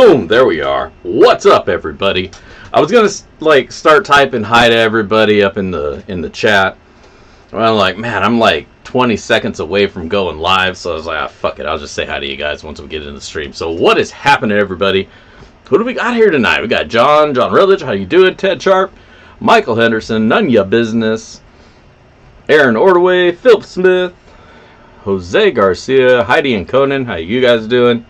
Boom, there we are. What's up, everybody? I was gonna start typing hi to everybody up in the chat. And I'm like, man, I'm like 20 seconds away from going live, so I was like, fuck it, I'll just say hi to you guys once we get into the stream. So what is happening, everybody? Who do we got here tonight? We got John Rutledge, how you doing? Ted Sharp, Michael Henderson, None Ya Business, Aaron Ordway, Philip Smith, Jose Garcia, Heidi and Conan, how you guys doing?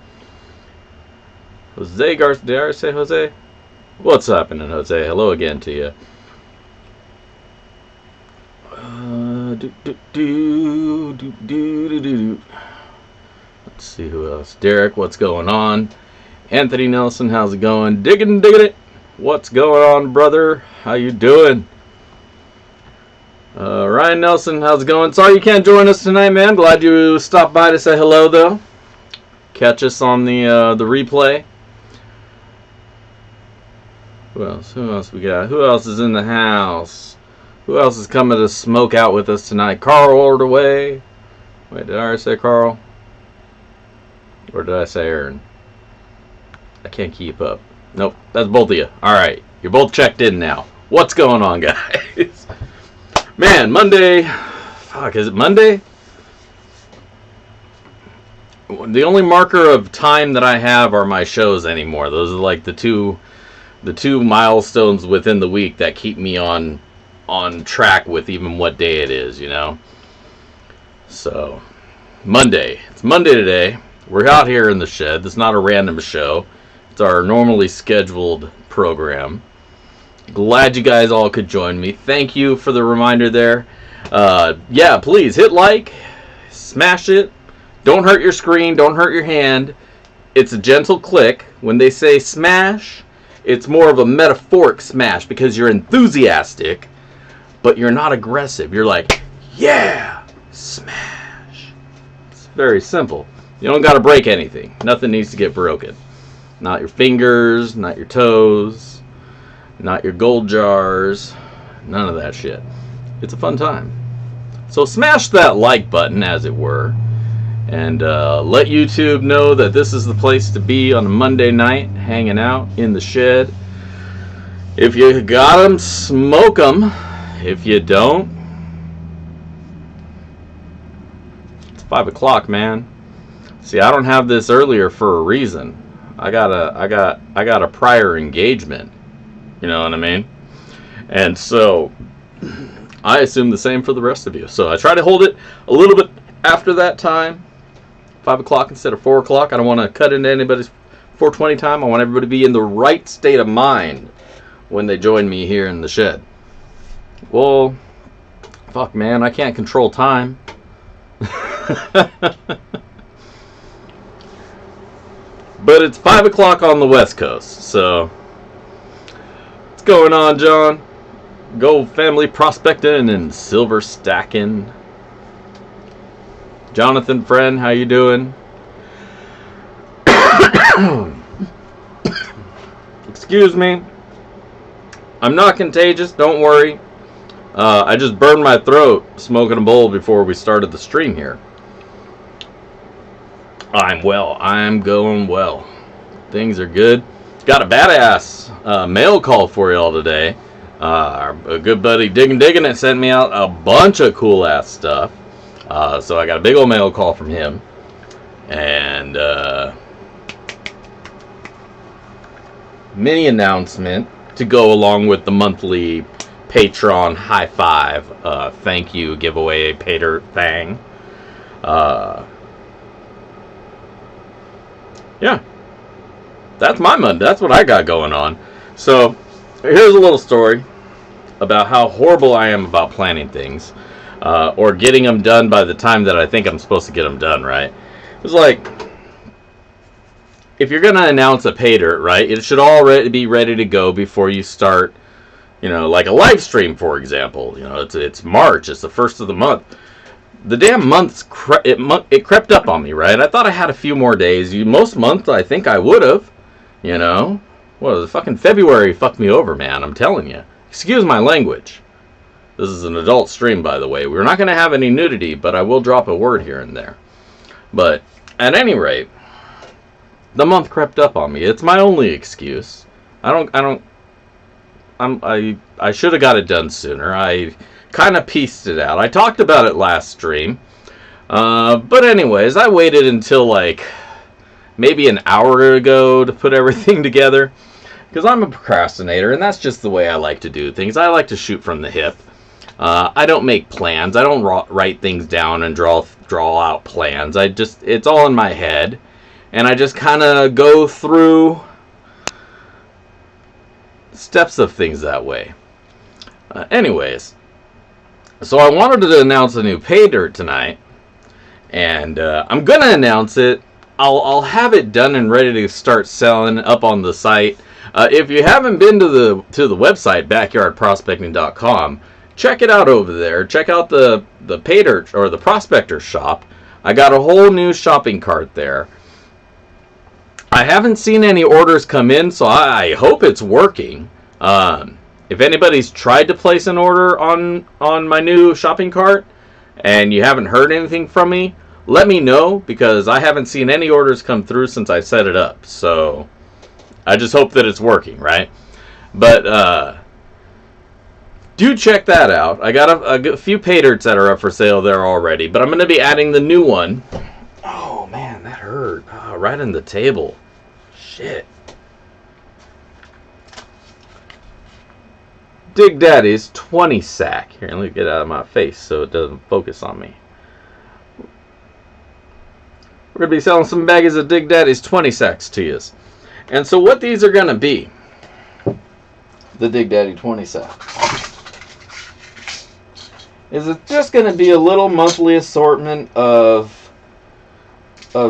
Jose Garcia, did I already say Jose? What's happening, Jose? Hello again to you. Let's see who else. Derek, what's going on? Anthony Nelson, how's it going? Digging it. What's going on, brother? How you doing? Ryan Nelson, how's it going? Sorry you can't join us tonight, man. Glad you stopped by to say hello, though. Catch us on the replay. Who else we got? Who else is in the house? Who else is coming to smoke out with us tonight? Carl Ordway. Wait, did I already say Carl? Or did I say Aaron? I can't keep up. Nope, that's both of you. Alright, you're both checked in now. What's going on, guys? Man, Monday. Fuck, is it Monday? The only marker of time that I have are my shows anymore. Those are like the two milestones within the week that keep me on track with even what day it is, you know. So Monday. It's Monday today. We're out here in the shed. This is not a random show. It's our normally scheduled program. Glad you guys all could join me. Thank you for the reminder there. Yeah, please hit like, smash it. Don't hurt your screen, don't hurt your hand. It's a gentle click. When they say smash, it's more of a metaphoric smash because you're enthusiastic, but you're not aggressive. You're like, yeah, smash. It's very simple. You don't got to break anything. Nothing needs to get broken. Not your fingers, not your toes, not your gold jars, none of that shit. It's a fun time. So smash that like button, as it were, and let YouTube know that this is the place to be on a Monday night, hanging out in the shed. If you got them, smoke them. If you don't, it's 5 o'clock, man. See, I don't have this earlier for a reason. I got a prior engagement. You know what I mean? And so I assume the same for the rest of you. So I try to hold it a little bit after that time. 5 o'clock instead of 4 o'clock. I don't want to cut into anybody's 4:20 time. I want everybody to be in the right state of mind when they join me here in the shed. Well, fuck, man, I can't control time. But it's 5 o'clock on the West Coast, so what's going on, John? Gold family prospecting and silver stacking. Jonathan, friend, how you doing? Excuse me. I'm not contagious, don't worry. I just burned my throat smoking a bowl before we started the stream here. I'm well. I'm going well. Things are good. Got a badass mail call for y'all today. A good buddy Diggin' It sent me out a bunch of cool ass stuff. So I got a big old mail call from him. And mini announcement to go along with the monthly Patreon high five thank you giveaway pater thing. Yeah, that's my Monday. That's what I got going on. So here's a little story about how horrible I am about planning things, or getting them done by the time that I think I'm supposed to get them done, right? It's like, if you're going to announce a pay dirt, right, it should already be ready to go before you start, you know, like a live stream, for example. You know, it's March, it's the first of the month. The damn month's it crept up on me, right? I thought I had a few more days. Most months I think I would have, you know. Well, the fucking February fucked me over, man, I'm telling you. Excuse my language. This is an adult stream, by the way. We're not going to have any nudity, but I will drop a word here and there. But at any rate, the month crept up on me. It's my only excuse. I should have got it done sooner. I kind of pieced it out. I talked about it last stream. But anyways, I waited until like maybe an hour ago to put everything together. Because I'm a procrastinator, and that's just the way I like to do things. I like to shoot from the hip. I don't make plans. I don't write things down and draw out plans. It's all in my head. And I just kind of go through steps of things that way. Anyways, so I wanted to announce a new pay dirt tonight. And I'm going to announce it. I'll have it done and ready to start selling up on the site. If you haven't been to the website, backyardprospecting.com, check it out over there. Check out the pay dirt or the prospector shop. I got a whole new shopping cart there. I haven't seen any orders come in, so I hope it's working. If anybody's tried to place an order on my new shopping cart and you haven't heard anything from me, let me know, because I haven't seen any orders come through since I set it up. So I just hope that it's working, right? But do check that out. I got a few pay dirts that are up for sale there already, but I'm going to be adding the new one. Oh man, that hurt. Oh, right in the table. Shit. Dig Daddy's 20 sack. Here, let me get it out of my face so it doesn't focus on me. We're going to be selling some baggies of Dig Daddy's 20 sacks to you. And so what these are going to be, the Dig Daddy 20 sacks, is it's just going to be a little monthly assortment of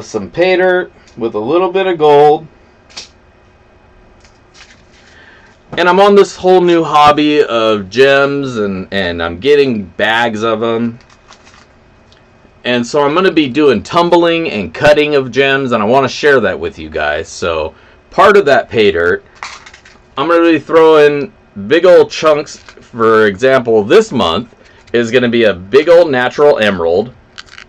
some pay dirt with a little bit of gold. And I'm on this whole new hobby of gems, and I'm getting bags of them. And so I'm going to be doing tumbling and cutting of gems, and I want to share that with you guys. So part of that pay dirt, I'm going to be throwing big old chunks. For example, this month is going to be a big old natural emerald,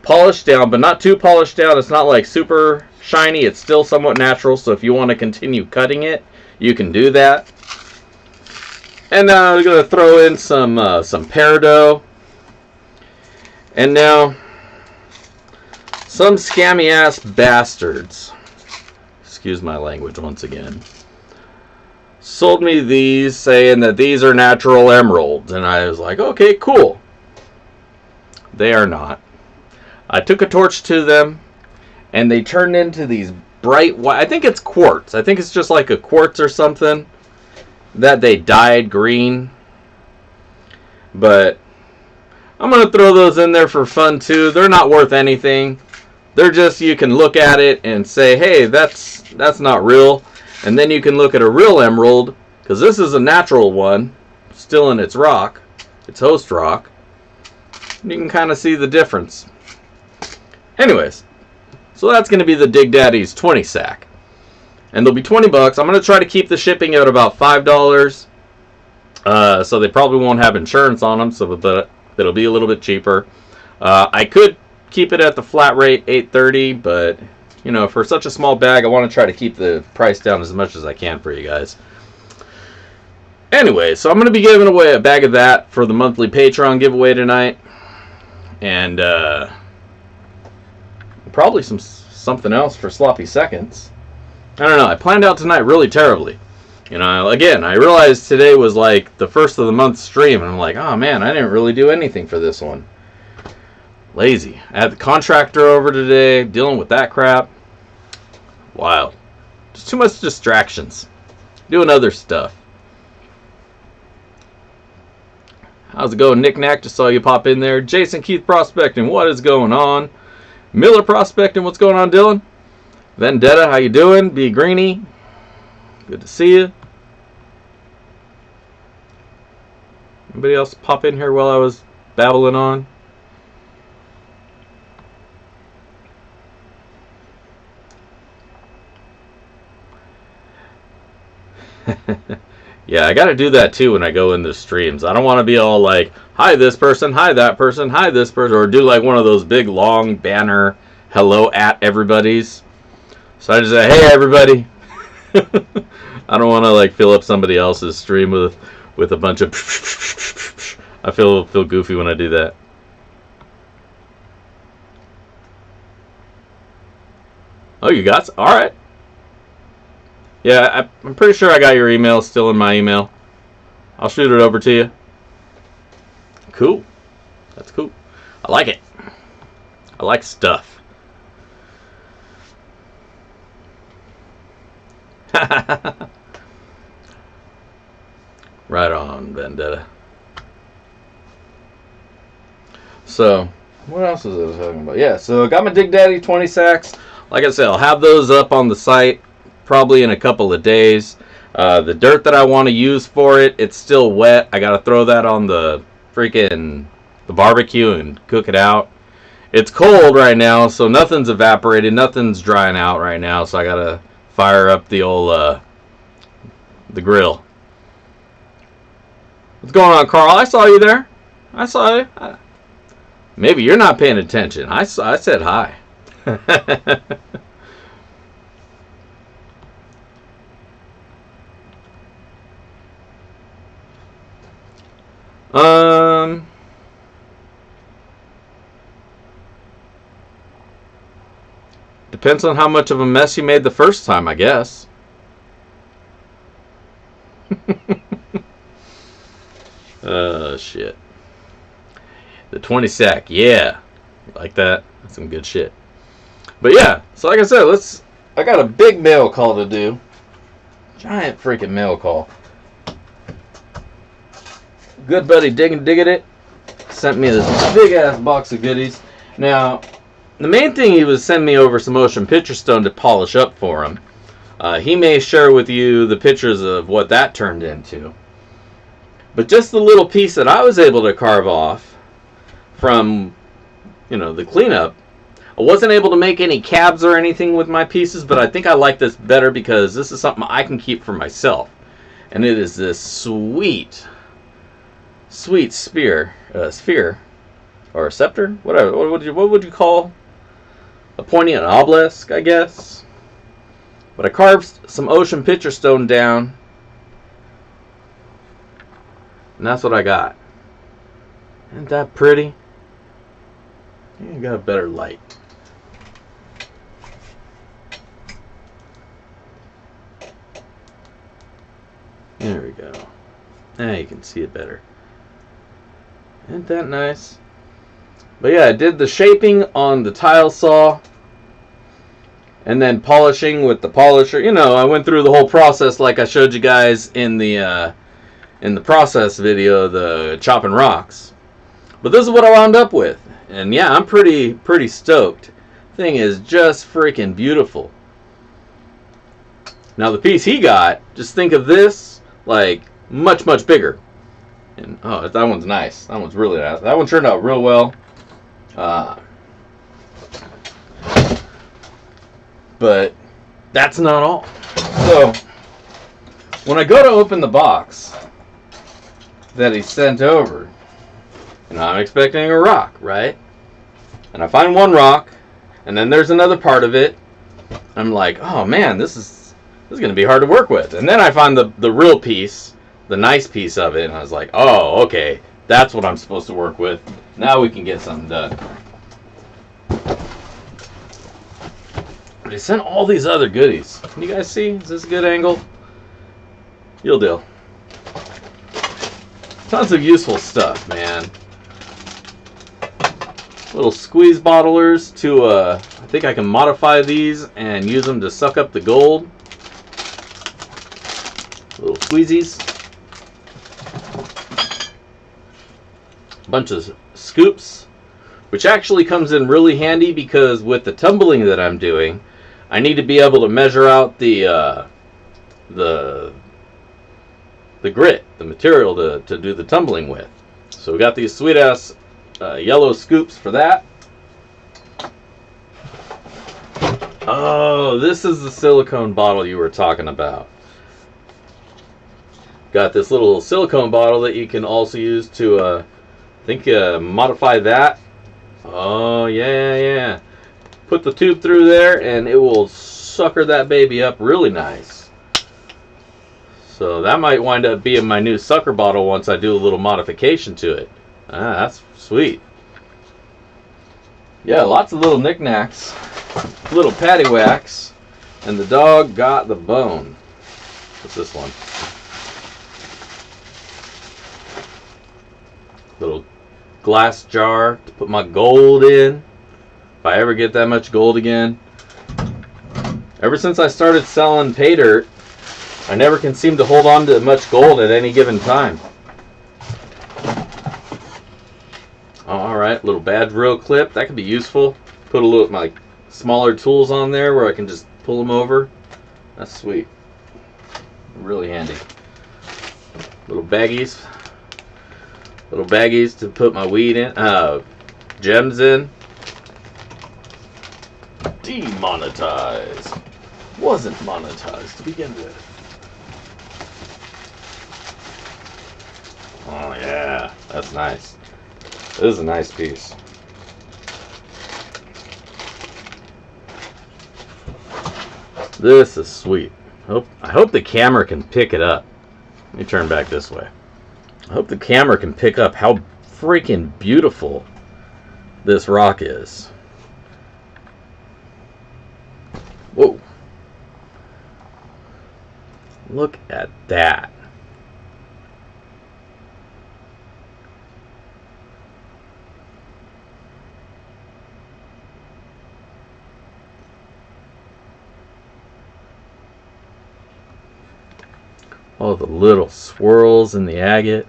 polished down, but not too polished down. It's not like super shiny. It's still somewhat natural, so if you want to continue cutting it, you can do that. And now I'm going to throw in some peridot. And now some scammy ass bastards, excuse my language once again, sold me these saying that these are natural emeralds. And I was like, okay, cool. They are not. I took a torch to them, and they turned into these bright white, I think it's quartz. I think it's just like a quartz or something that they dyed green. But I'm going to throw those in there for fun too. They're not worth anything. They're just, you can look at it and say, hey, that's not real. And then you can look at a real emerald, because this is a natural one, still in its rock, its host rock. You can kind of see the difference. Anyways, so that's going to be the Dig Daddy's 20 sack. And they'll be 20 bucks. I'm going to try to keep the shipping at about $5. So they probably won't have insurance on them, so it'll be a little bit cheaper. I could keep it at the flat rate, $8.30, but you know, for such a small bag, I want to try to keep the price down as much as I can for you guys. Anyway, so I'm going to be giving away a bag of that for the monthly Patreon giveaway tonight. And probably something else for sloppy seconds. I don't know. I planned out tonight really terribly. You know, again, I realized today was like the first of the month stream, and I'm like, oh man, I didn't really do anything for this one. Lazy. I had the contractor over today, dealing with that crap. Wild. Just too much distractions. Doing other stuff. How's it going, Nick Knack? Just saw you pop in there. Jason Keith Prospecting, what is going on? Miller Prospecting, what's going on, Dylan? Vendetta, how you doing? B Greeny, good to see you. Anybody else pop in here while I was babbling on? Yeah, I gotta do that too when I go into streams. I don't want to be all like, hi this person, hi that person, hi this person, or do like one of those big long banner hello at everybody's. So I just say, hey everybody. I don't want to like fill up somebody else's stream with a bunch of. I feel goofy when I do that. Oh, you got? All right. Yeah, I'm pretty sure I got your email still in my email. I'll shoot it over to you. Cool. That's cool. I like it. I like stuff. Right on, Vendetta. So, what else was I talking about? Yeah, so I got my Dig Daddy 20 sacks. Like I said, I'll have those up on the site probably in a couple of days. The dirt that I want to use for it, it's still wet. I got to throw that on the freaking barbecue and cook it out. It's cold right now, so nothing's evaporated. Nothing's drying out right now, so I got to fire up the old the grill. What's going on, Carl? I saw you there. I saw you. Maybe you're not paying attention. I said hi. Depends on how much of a mess you made the first time, I guess. Shit. The 20 sack, yeah. Like that. That's some good shit. But yeah, so like I said, I got a big mail call to do. Giant freaking mail call. Good buddy Digging it sent me this big ass box of goodies. Now, the main thing he was sending me over some ocean picture stone to polish up for him. He may share with you the pictures of what that turned into. But just the little piece that I was able to carve off from, the cleanup, I wasn't able to make any cabs or anything with my pieces, but I think I like this better because this is something I can keep for myself. And it is this sweet sphere, or a scepter, whatever. What would you call a pointy, an obelisk, I guess. But I carved some ocean picture stone down, and that's what I got. Isn't that pretty? You got a better light. There we go. Now you can see it better. Isn't that nice? But yeah, I did the shaping on the tile saw, and then polishing with the polisher. I went through the whole process like I showed you guys in the process video, the chopping rocks. But this is what I wound up with, and yeah, I'm pretty stoked. Thing is just freaking beautiful. Now the piece he got, just think of this like much bigger. And oh, that one's nice. That one's really nice. That one turned out real well. But that's not all. So when I go to open the box that he sent over, I'm expecting a rock, right? And I find one rock, and then there's another part of it. I'm like, oh man, this is going to be hard to work with. And then I find the real piece, the nice piece of it, and I was like, oh, okay, that's what I'm supposed to work with. Now we can get something done. But he sent all these other goodies. Can you guys see? Is this a good angle? You'll do. Tons of useful stuff, man. Little squeeze bottlers to, I think I can modify these and use them to suck up the gold. Little squeezies. Bunch of scoops, which actually comes in really handy because with the tumbling that I'm doing, I need to be able to measure out the grit, the material to do the tumbling with. So we got these sweet ass yellow scoops for that. Oh, this is the silicone bottle you were talking about. Got this little silicone bottle that you can also use to modify that. Oh yeah. Put the tube through there and it will sucker that baby up really nice. So that might wind up being my new sucker bottle once I do a little modification to it. Ah, that's sweet. Yeah, lots of little knickknacks, little paddywhacks, and the dog got the bone. What's this one? Little glass jar to put my gold in. If I ever get that much gold again. Ever since I started selling pay dirt, I never can seem to hold on to much gold at any given time. Alright, little bad drill clip. That could be useful. Put a little of my smaller tools on there where I can just pull them over. That's sweet. Really handy. Little baggies. Little baggies to put my weed in. Gems in. Demonetized. Wasn't monetized to begin with. Oh yeah, that's nice. This is a nice piece. This is sweet. I hope the camera can pick it up. Let me turn back this way. I hope the camera can pick up how freaking beautiful this rock is. Whoa. Look at that. All the little swirls in the agate.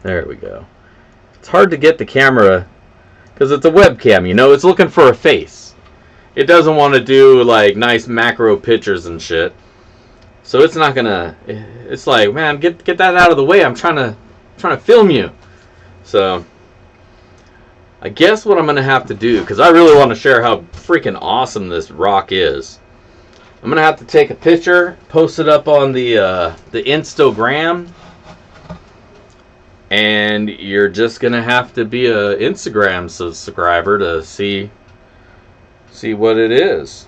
There we go. It's hard to get the camera because it's a webcam, you know, it's looking for a face. It doesn't want to do like nice macro pictures and shit. So it's not gonna, it's like, man, get that out of the way. I'm trying to film you. So I guess what I'm gonna have to do, because I really want to share how freaking awesome this rock is, I'm gonna have to take a picture, post it up on the Instagram, and you're just gonna have to be a Instagram subscriber to see what it is.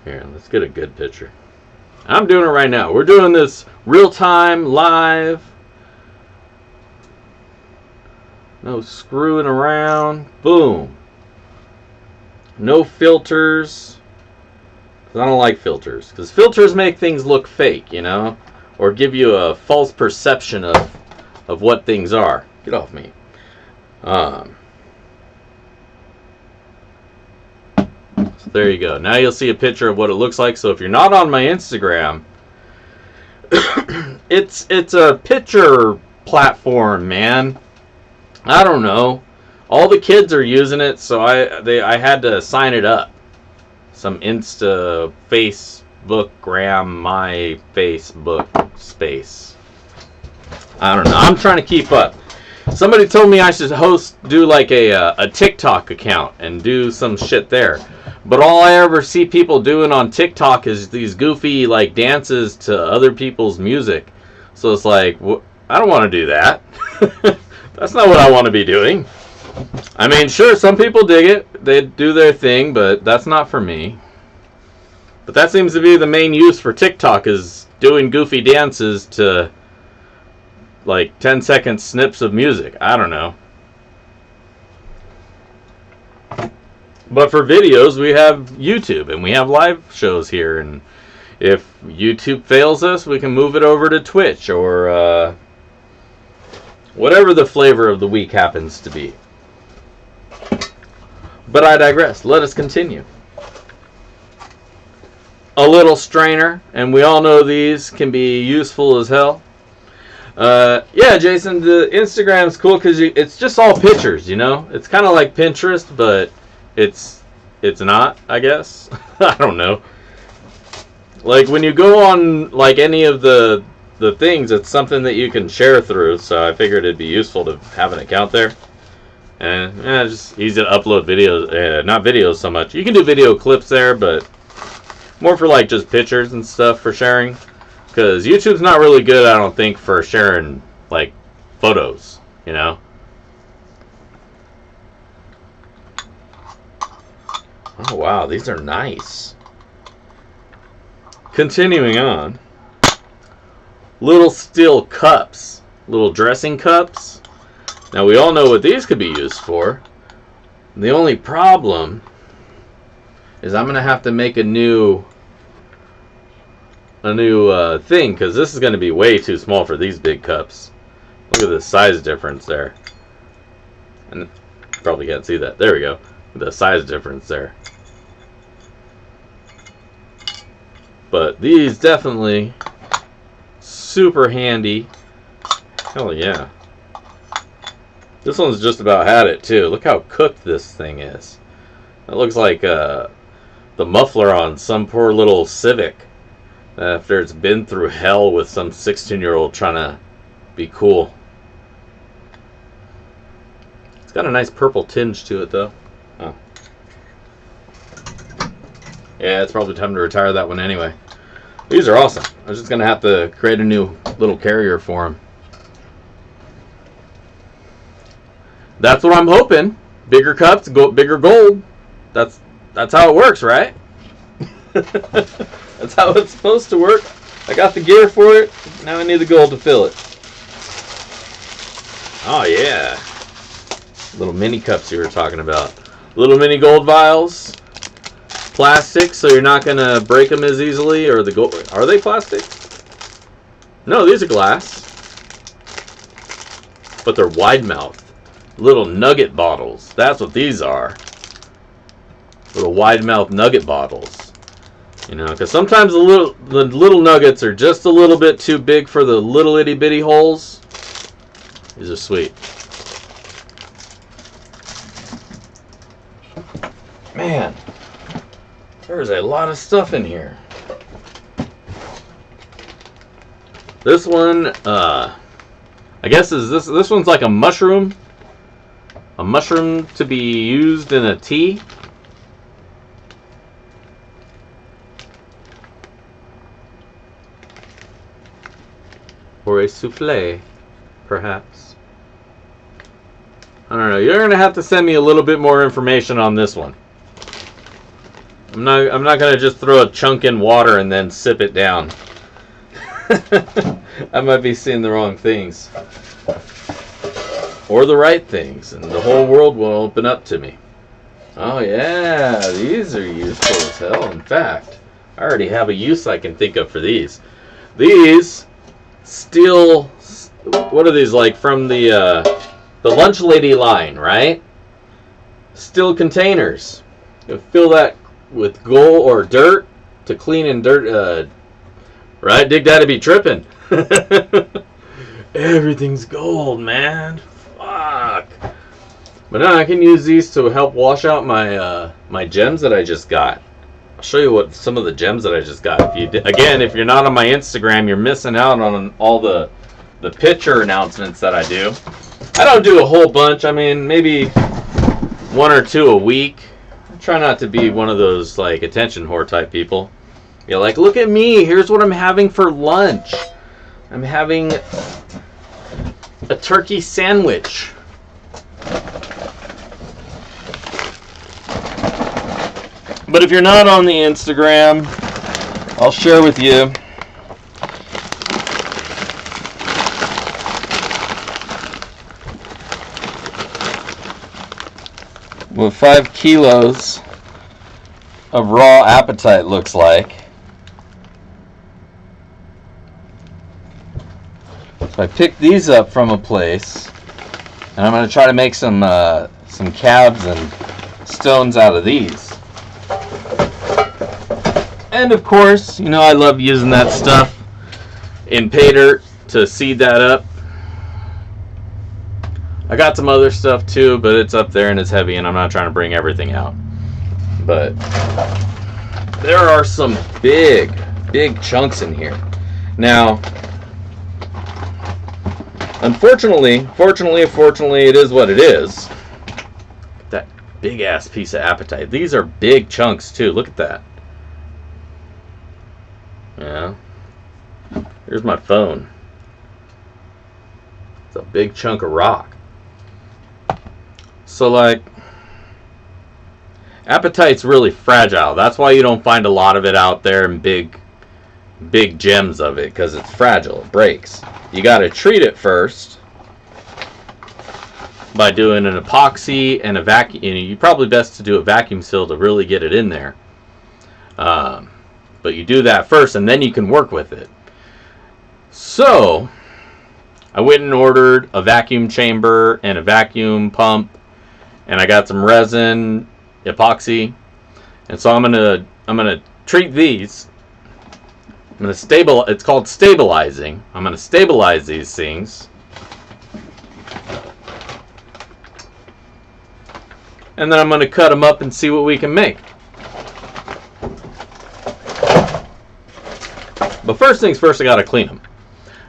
Here, let's get a good picture. I'm doing it right now. We're doing this real time, live. No screwing around. Boom. No filters. Because I don't like filters. Because filters make things look fake, you know? Or give you a false perception of what things are. Get off me. So there you go. Now you'll see a picture of what it looks like. So if you're not on my Instagram, it's a picture platform, man. I don't know. All the kids are using it, so I had to sign it up. Some Insta, Facebook, Gram, my Facebook space. I don't know. I'm trying to keep up. Somebody told me I should do like a TikTok account and do some shit there. But all I ever see people doing on TikTok is these goofy like dances to other people's music. So it's like, I don't want to do that. That's not what I want to be doing. I mean, sure, some people dig it. They do their thing, but that's not for me. But that seems to be the main use for TikTok, is doing goofy dances to like 10-second snips of music. I don't know. But for videos, we have YouTube, and we have live shows here. And if YouTube fails us, we can move it over to Twitch, or whatever the flavor of the week happens to be. But I digress. Let us continue. A little strainer, and we all know these can be useful as hell. Yeah, Jason, the Instagram's cool because it's just all pictures, you know? It's kind of like Pinterest, but it's not, I guess. I don't know. Like when you go on like any of the the things, it's something that you can share through, so I figured it'd be useful to have an account there. And it's just easy to upload videos, not videos so much. You can do video clips there, but more for like just pictures and stuff for sharing. Because YouTube's not really good, I don't think, for sharing like photos, you know. Oh wow, these are nice. Continuing on. Little steel cups. Little dressing cups. Now we all know what these could be used for. The only problem is I'm going to have to make a new thing, because this is going to be way too small for these big cups. Look at the size difference there. And you probably can't see that. There we go. The size difference there. But these definitely super handy. Hell yeah. This one's just about had it too. Look how cooked this thing is. It looks like the muffler on some poor little Civic after it's been through hell with some 16-year-old trying to be cool. It's got a nice purple tinge to it though. Oh. Yeah, it's probably time to retire that one anyway. These are awesome. I'm just going to have to create a new little carrier for them. That's what I'm hoping. Bigger cups, bigger gold. That's how it works, right? That's how it's supposed to work. I got the gear for it. Now I need the gold to fill it. Oh yeah. Little mini cups you were talking about. Little mini gold vials. Plastic, so you're not going to break them as easily. Or the gold. Are they plastic? No, these are glass. But they're wide mouth. Little nugget bottles. That's what these are. Little wide mouth nugget bottles. You know, because sometimes the little nuggets are just a little bit too big for the little itty bitty holes. These are sweet. Man, there's a lot of stuff in here. This one, I guess is this one's like a mushroom. A mushroom to be used in a tea. Or a souffle, perhaps. I don't know. You're gonna have to send me a little bit more information on this one. I'm not gonna just throw a chunk in water and then sip it down. I might be seeing the wrong things. Or the right things, and the whole world will open up to me. Oh yeah, these are useful as hell. In fact, I already have a use I can think of for these. These steel, what are these, like from the Lunch Lady line, right? Steel containers. You fill that with gold or dirt to clean in dirt. Right? Dig Daddy be tripping. Everything's gold, man. Fuck. But now I can use these to help wash out my my gems that I just got. I'll show you what some of the gems that I just got. If you're not on my Instagram, you're missing out on all the picture announcements that I do. I don't do a whole bunch. I mean, maybe 1 or 2 a week. I try not to be one of those like attention whore type people. You're like, look at me. Here's what I'm having for lunch. I'm having a turkey sandwich. But if you're not on the Instagram, I'll share with you. What 5 kilos of raw appetite looks like. So I picked these up from a place, and I'm going to try to make some cabs and stones out of these. And of course, you know I love using that stuff in pay dirt to seed that up. I got some other stuff too, but it's up there and it's heavy, and I'm not trying to bring everything out. But there are some big chunks in here. Now, Unfortunately, fortunately, it is what it is. That big ass piece of apatite. These are big chunks too. Look at that. Yeah. Here's my phone. It's a big chunk of rock. So like, apatite's really fragile. That's why you don't find a lot of it out there in big gems of it, because it's fragile. It breaks. You got to treat it first by doing an epoxy and a vacuum. You probably best to do a vacuum seal to really get it in there. But you do that first, and then you can work with it. So I went and ordered a vacuum chamber and a vacuum pump, and I got some resin, epoxy, and so I'm gonna treat these. I'm gonna it's called stabilizing. I'm gonna stabilize these things, and then I'm gonna cut them up and see what we can make. But first things first, I gotta clean them.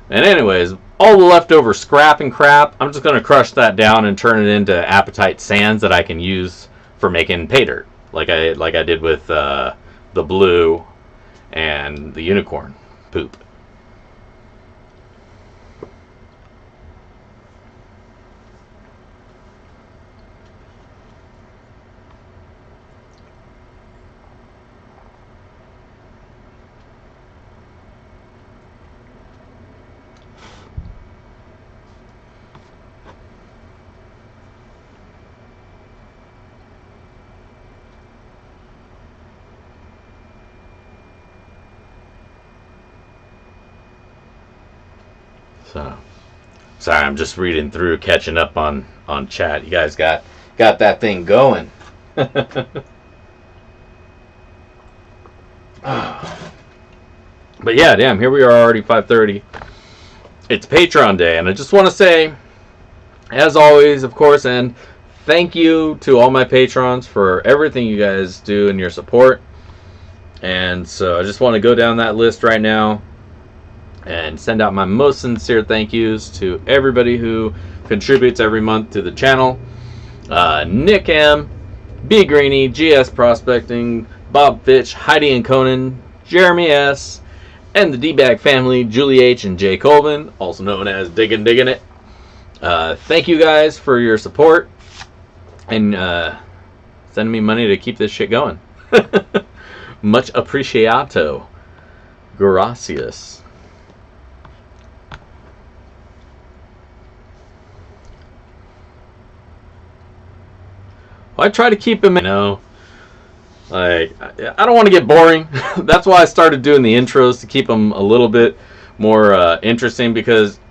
And anyways, all the leftover scrap and crap, I'm just gonna crush that down and turn it into apatite sands that I can use for making pay dirt, like I did with the blue and the unicorn poop. So, sorry, I'm just reading through, catching up on chat. You guys got that thing going. But yeah, damn, here we are already 5:30. It's Patreon day, and I just want to say, as always, of course, and thank you to all my patrons for everything you guys do and your support. And so I just want to go down that list right now and send out my most sincere thank yous to everybody who contributes every month to the channel. Nick M, B Greeny, GS Prospecting, Bob Fitch, Heidi and Conan, Jeremy S, and the D-Bag family, Julie H and Jay Colvin, also known as Diggin' It. Thank you guys for your support and sending me money to keep this shit going. Much appreciato. Gracias. Well, I try to keep them, like, I don't want to get boring. That's why I started doing the intros, to keep them a little bit more interesting, because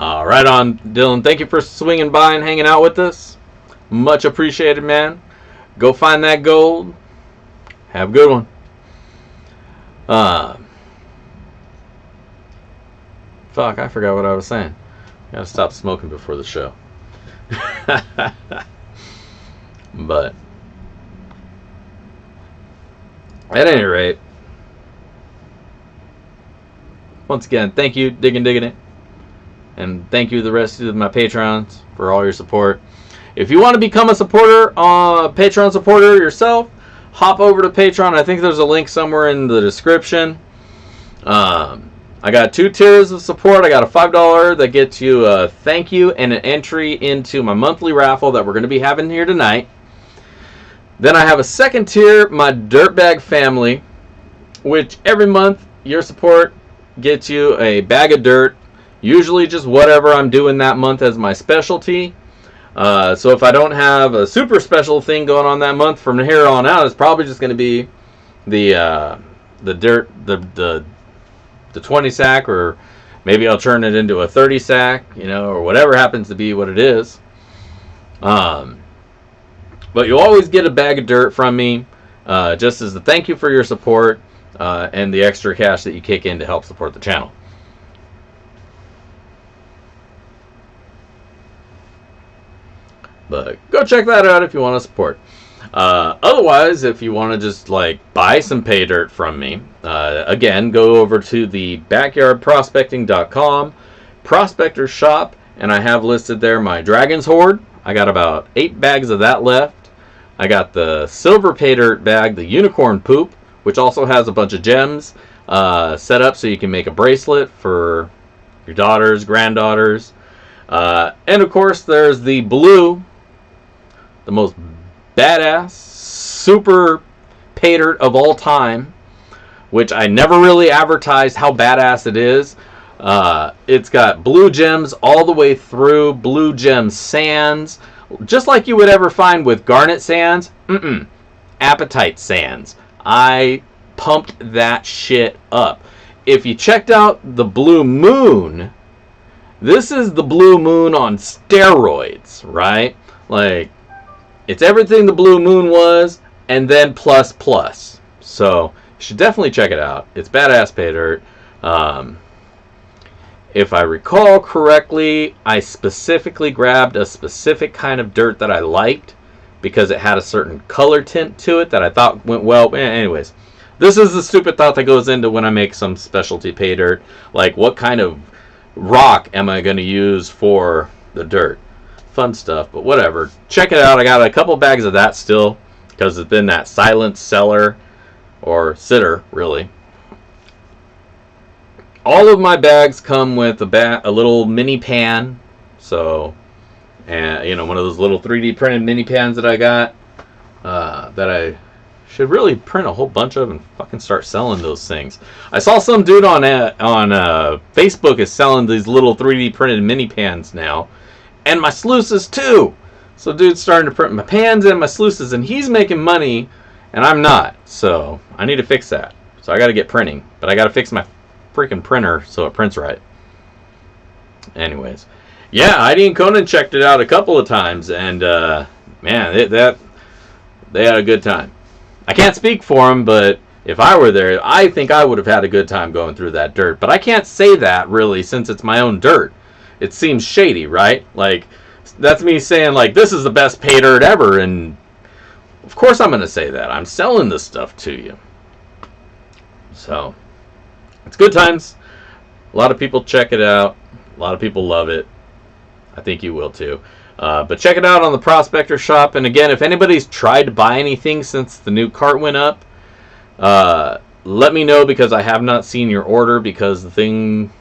right on, Dylan. Thank you for swinging by and hanging out with us. Much appreciated, man. Go find that gold. Have a good one. Fuck, I forgot what I was saying. Gotta stop smoking before the show. But at any rate, once again, thank you, Diggin' It, and thank you to the rest of my patrons for all your support. If you want to become a supporter, Patreon supporter yourself, hop over to Patreon. I think there's a link somewhere in the description. I got 2 tiers of support. I got a $5 that gets you a thank you and an entry into my monthly raffle that we're going to be having here tonight. Then I have a second tier, my Dirtbag family, which every month your support gets you a bag of dirt, usually just whatever I'm doing that month as my specialty. So if I don't have a super special thing going on that month, from here on out, it's probably just going to be the dirt, the 20 sack, or maybe I'll turn it into a 30 sack, or whatever happens to be what it is. But you'll always get a bag of dirt from me, just as a thank you for your support, and the extra cash that you kick in to help support the channel. But go check that out if you want to support. Otherwise, if you want to just like buy some pay dirt from me, again, go over to the backyardprospecting.com prospector shop, and I have listed there my Dragon's Hoard. I got about 8 bags of that left. I got the silver pay dirt bag, the unicorn poop, which also has a bunch of gems set up so you can make a bracelet for your daughters, granddaughters. And of course, there's the blue, the most badass, super pay dirt of all time, which I never really advertised how badass it is. It's got blue gems all the way through, blue gem sands, just like you would ever find with garnet sands. Apatite sands. I pumped that shit up. If you checked out the Blue Moon, this is the Blue Moon on steroids, right? Like, it's everything the Blue Moon was, and then plus plus. So, you should definitely check it out. It's badass pay dirt. If I recall correctly, I specifically grabbed a specific kind of dirt that I liked because it had a certain color tint to it that I thought went well. Anyways, this is the stupid thought that goes into when I make some specialty pay dirt. Like, what kind of rock am I going to use for the dirt? Fun stuff, but whatever. Check it out. I got a couple bags of that still because it's in that silent cellar, or sitter, really. All of my bags come with a little mini pan. So, and you know, one of those little 3D printed mini pans that I got, that I should really print a whole bunch of and fucking start selling those things. I saw some dude on Facebook is selling these little 3D printed mini pans now. And my sluices too. So dude's starting to print my pans and my sluices, and he's making money, and I'm not. So I need to fix that. So I got to get printing, but I got to fix my freaking printer so it prints right. Anyways, yeah, Heidi and Conan checked it out a couple of times, and man, they had a good time. I can't speak for them, but if I were there, I think I would have had a good time going through that dirt. But I can't say that really, since it's my own dirt. It seems shady, right? Like, that's me saying, like, this is the best pay dirt ever, and of course I'm going to say that. I'm selling this stuff to you. So, it's good times. A lot of people check it out. A lot of people love it. I think you will too. But check it out on the Prospector Shop. And again, if anybody's tried to buy anything since the new cart went up, let me know, because I have not seen your order, because the thing,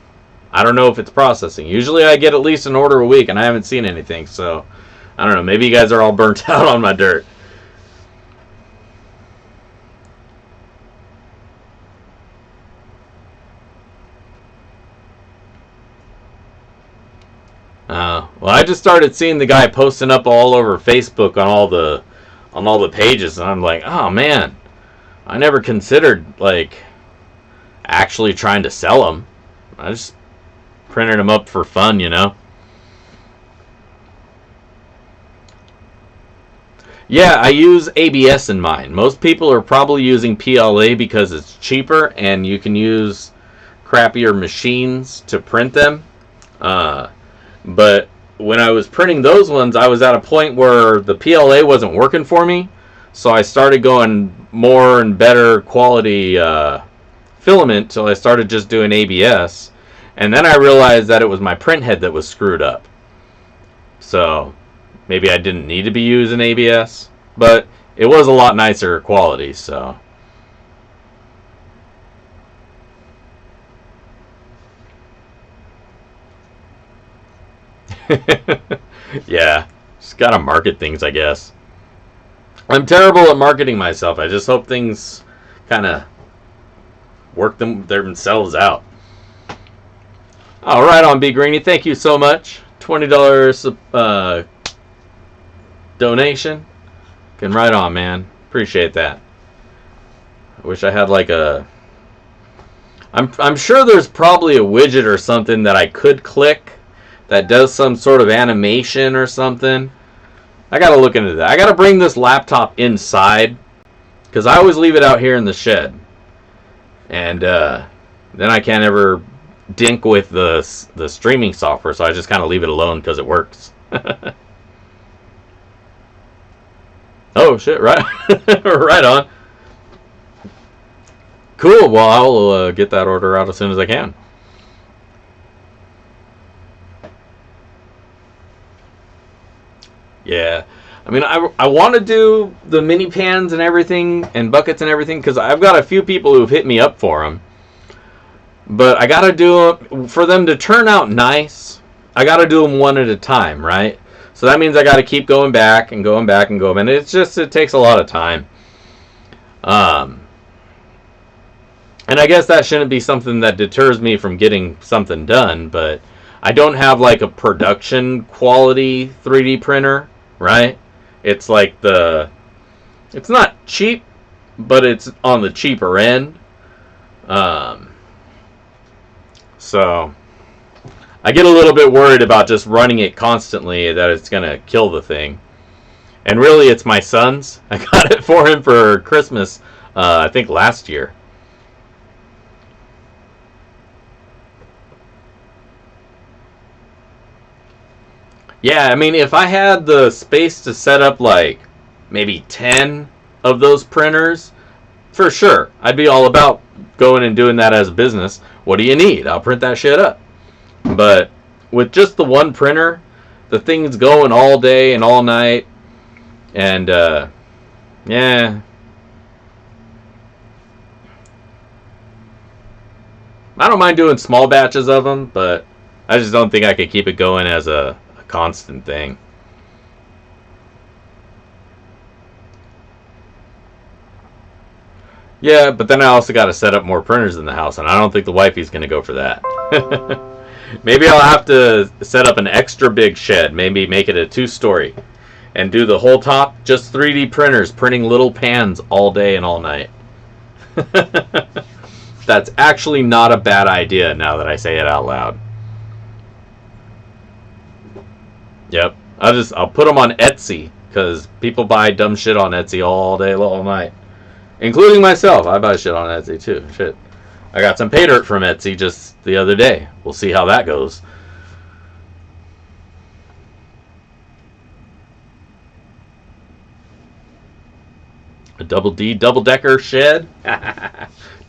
I don't know if it's processing. Usually I get at least an order a week, and I haven't seen anything. So, I don't know. Maybe you guys are all burnt out on my dirt. Well, I just started seeing the guy posting up all over Facebook on all the pages, and I'm like, oh man, I never considered like actually trying to sell them. I just printed them up for fun, you know. Yeah, I use ABS in mine. Most people are probably using PLA because it's cheaper and you can use crappier machines to print them. But when I was printing those ones, I was at a point where the PLA wasn't working for me. So I started going more and better quality filament till I started just doing ABS. And then I realized that it was my print head that was screwed up. So maybe I didn't need to be using ABS. But it was a lot nicer quality, so. Yeah, just gotta market things, I guess. I'm terrible at marketing myself. I just hope things kind of work themselves out. All right, on B Greeny, thank you so much. $20 donation. Getting right on, man. Appreciate that. I wish I had like a. I'm sure there's probably a widget or something that I could click that does some sort of animation or something. I gotta look into that. I gotta bring this laptop inside, because I always leave it out here in the shed, and then I can't ever dink with the streaming software, so I just kind of leave it alone because it works. Oh shit! Right, right on. Cool. Well, I'll get that order out as soon as I can. Yeah. I mean, I want to do the mini pans and everything and buckets and everything because I've got a few people who've hit me up for them. But I got to do it for them to turn out nice. I got to do them one at a time, right? So that means I got to keep going back and going back and going. And it's just, it takes a lot of time. And I guess that shouldn't be something that deters me from getting something done, but I don't have like a production quality 3D printer, right? It's like it's not cheap, but it's on the cheaper end. So I get a little bit worried about just running it constantly that it's going to kill the thing. And really, it's my son's. I got it for him for Christmas, I think last year. Yeah, I mean, if I had the space to set up like maybe 10 of those printers, for sure, I'd be all about going and doing that as a business. What do you need? I'll print that shit up. But with just the one printer, the thing's going all day and all night. And, yeah. I don't mind doing small batches of them, but I just don't think I could keep it going as a constant thing. Yeah, but then I also got to set up more printers in the house, and I don't think the wifey's going to go for that. Maybe I'll have to set up an extra big shed, maybe make it a 2-story, and do the whole top just 3D printers printing little pans all day and all night. That's actually not a bad idea now that I say it out loud. Yep. I'll put them on Etsy because people buy dumb shit on Etsy all day, all night, including myself. I buy shit on Etsy too. Shit. I got some pay dirt from Etsy just the other day. We'll see how that goes. A double-decker shed.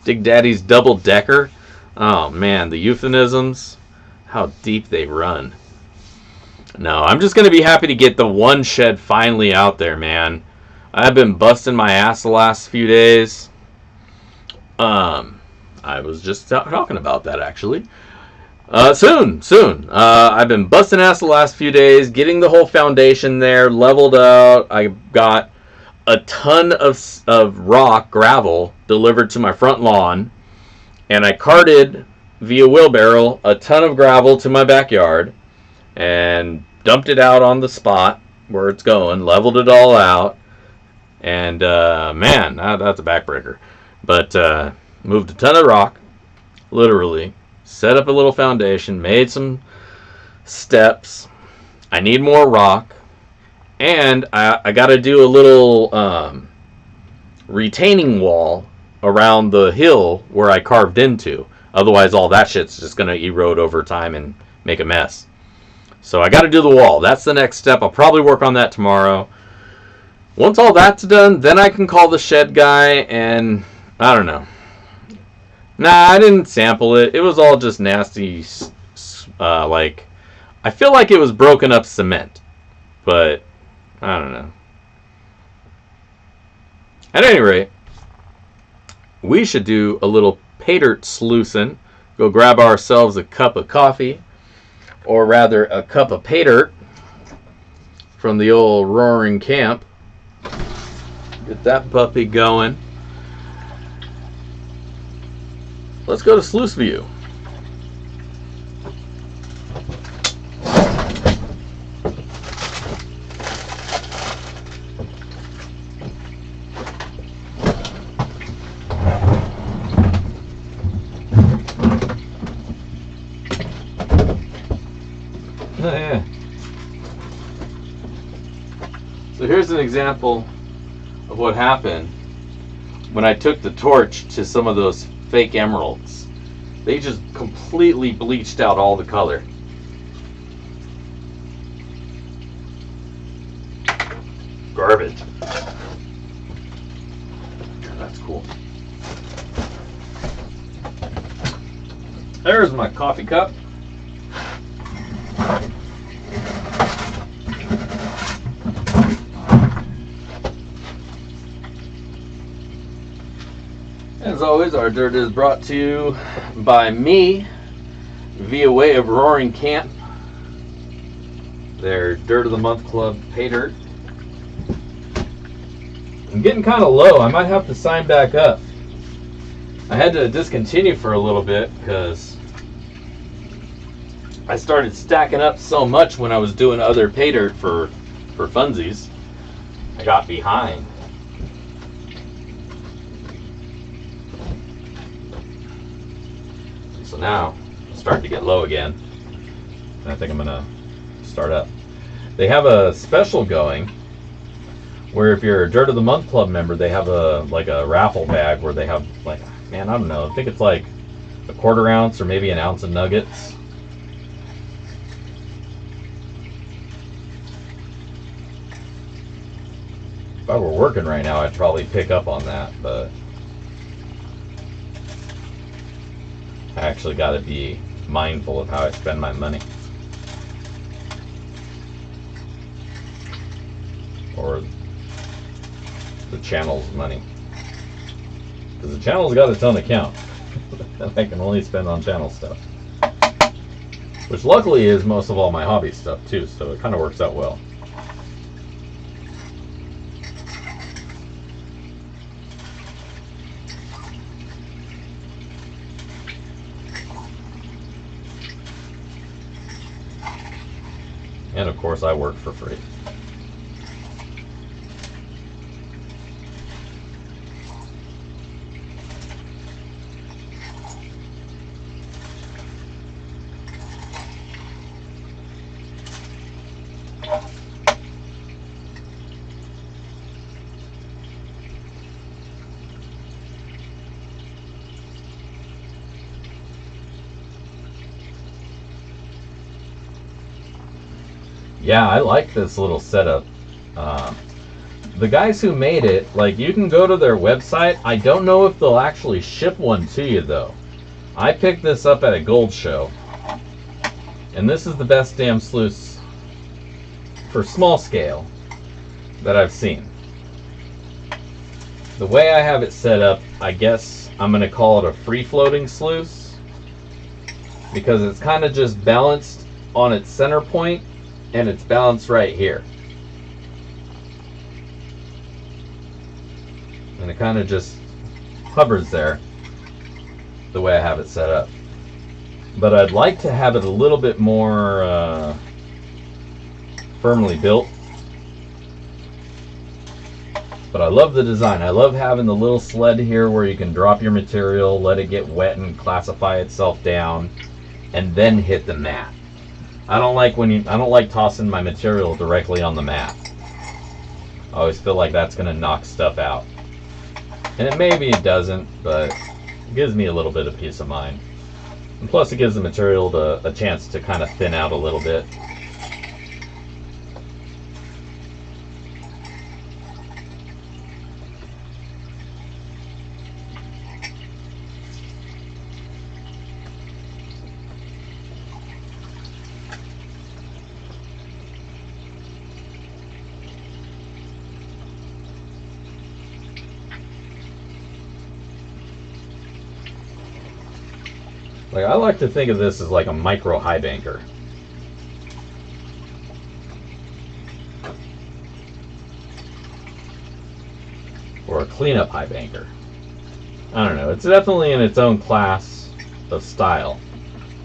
Dig Daddy's double-decker. Oh man, the euphemisms. How deep they run. No, I'm just going to be happy to get the one shed finally out there, man. I've been busting my ass the last few days. I was just talking about that, actually. Soon. I've been busting ass the last few days, getting the whole foundation there, leveled out. I got a ton of rock, gravel, delivered to my front lawn. And I carted, via wheelbarrow, a ton of gravel to my backyard. And dumped it out on the spot where it's going, leveled it all out, and man, that's a backbreaker. But moved a ton of rock, literally, set up a little foundation, made some steps. I need more rock, and I got to do a little retaining wall around the hill where I carved into. Otherwise, all that shit's just going to erode over time and make a mess. So I got to do the wall. That's the next step. I'll probably work on that tomorrow. Once all that's done, then I can call the shed guy and I don't know. Nah, I didn't sample it. It was all just nasty, like, I feel like it was broken up cement. But, I don't know. At any rate, we should do a little pay dirt sluicing. Go grab ourselves a cup of coffee. Or rather, a cup of pay dirt from the old Roaring Camp. Get that puppy going. Let's go to Sluice View. Oh, yeah. So here's an example of what happened when I took the torch to some of those fake emeralds. They just completely bleached out all the color. Garbage. There's my coffee cup. As always, our dirt is brought to you by me via way of Roaring Camp. Their Dirt of the Month Club pay dirt. I'm getting kind of low. I might have to sign back up. I had to discontinue for a little bit because I started stacking up so much when I was doing other pay dirt for funsies. I got behind. So now I'm starting to get low again. And I think I'm gonna start up. They have a special going where if you're a Dirt of the Month Club member, they have a raffle bag where they have like, man, I don't know, I think it's like a 1/4 ounce or maybe an ounce of nuggets. If I were working right now, I'd probably pick up on that, but I actually got to be mindful of how I spend my money. Or the channel's money. Because the channel's got its own account that I can only spend on channel stuff. Which luckily is most of all my hobby stuff too, so it kind of works out well. And of course I work for free. Yeah, I like this little setup. The guys who made it, like, you can go to their website. I don't know if they'll actually ship one to you, though. I picked this up at a gold show. And this is the best damn sluice for small scale that I've seen. The way I have it set up, I guess I'm going to call it a free-floating sluice. Because it's kind of just balanced on its center point. And it's balanced right here. And it kind of just hovers there the way I have it set up. But I'd like to have it a little bit more firmly built. But I love the design. I love having the little sled here where you can drop your material, let it get wet and classify itself down, and then hit the mat. I don't like tossing my material directly on the mat. I always feel like that's going to knock stuff out. And maybe it doesn't, but it gives me a little bit of peace of mind. And plus it gives the material a chance to kind of thin out a little bit. Like, I like to think of this as like a micro high banker. Or a cleanup high banker. I don't know. It's definitely in its own class of style.